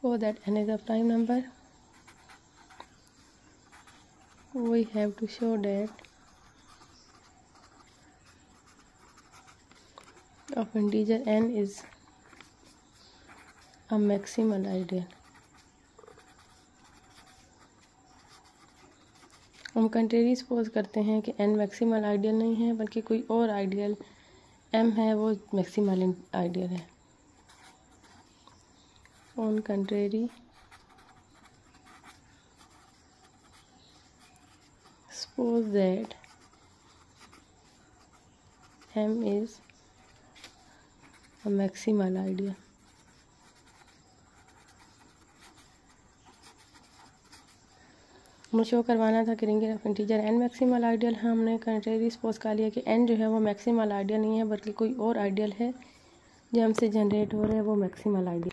So that n is a prime number, we have to show that of integer n is a maximal ideal. हम contrary suppose करते हैं कि n maximal ideal नहीं है बल्कि कोई और आइडियल m है वो मैक्सिमल आइडियल है. On contrary suppose that m is a maximal ideal. मुझे शो करवाना था कि ring of integer n maximal ideal. हमने कंट्रेरी सपोज कर लिया कि n जो है वो मैक्सिमल आइडियल नहीं है बल्कि कोई और आइडियल है जो हमसे जनरेट हो रहा है वो मैक्सिमल आइडियल.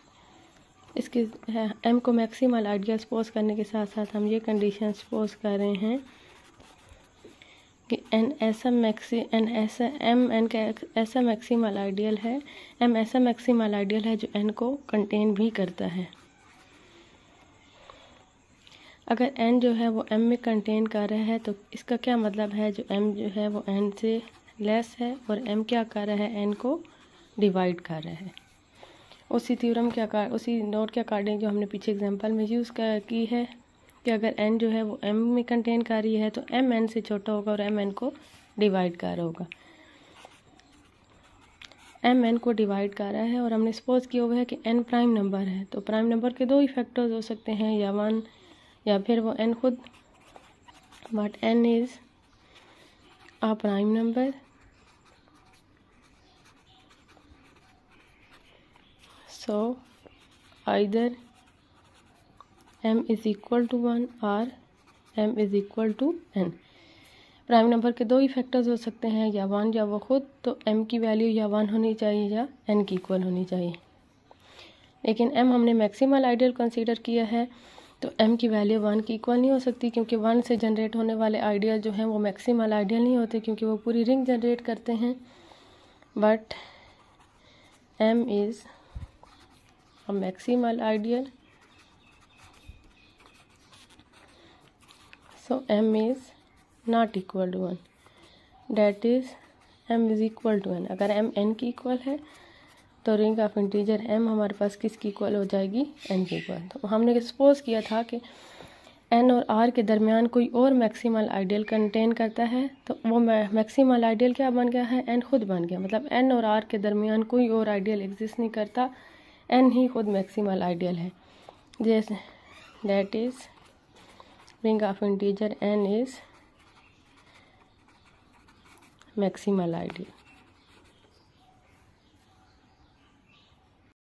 इसके m को मैक्सिमल आइडियल सपोज करने के साथ साथ हम ये कंडीशन सपोज कर रहे हैं कि m n का ऐसा मैक्सिमल आइडियल है, m ऐसा मैक्सिमल आइडियल है जो n को कंटेन भी करता है. अगर n जो है वो m में कंटेन कर रहा है तो इसका क्या मतलब है, जो m जो है वो n से लेस है और m क्या कर रहा है, n को डिवाइड कर रहा है. उसी नोट के अकॉर्डिंग जो हमने पीछे एग्जांपल में यूज़ की है कि अगर n जो है वो m में कंटेन कर रही है तो m n से छोटा होगा और m n को डिवाइड कर रहा होगा. m n को डिवाइड कर रहा है और हमने सपोज किया हुआ है कि n प्राइम नंबर है. तो प्राइम नंबर के दो ही फैक्टर्स हो सकते हैं, या 1 या फिर वो n खुद. But n is a prime number, so either m is equal to 1 or m is equal to n. Prime number के दो ही फैक्टर्स हो सकते हैं, या 1 या वो खुद. तो m की वैल्यू या 1 होनी चाहिए या n की इक्वल होनी चाहिए. लेकिन m हमने मैक्सिमल आइडियल कंसीडर किया है तो m की वैल्यू 1 की इक्वल नहीं हो सकती, क्योंकि 1 से जनरेट होने वाले आइडियल जो हैं वो मैक्सिमल आइडियल नहीं होते क्योंकि वो पूरी रिंग जनरेट करते हैं. But m is a maximal ideal, so m is not equal to 1, that is m is equal to n. अगर m n की इक्वल है तो रिंग ऑफ इंटीजर m हमारे पास किसकी इक्वल हो जाएगी, n की इक्वल. तो हमने सपोज किया था कि n और r के दरमियान कोई और मैक्सिमल आइडियल कंटेन करता है, तो वो मैक्सिमल आइडियल क्या बन गया है, n खुद बन गया. मतलब n और r के दरमियान कोई और आइडियल एग्जिस्ट नहीं करता, n ही खुद मैक्सिमल आइडियल है. जैसे that is ring of integer n is maximal ideal.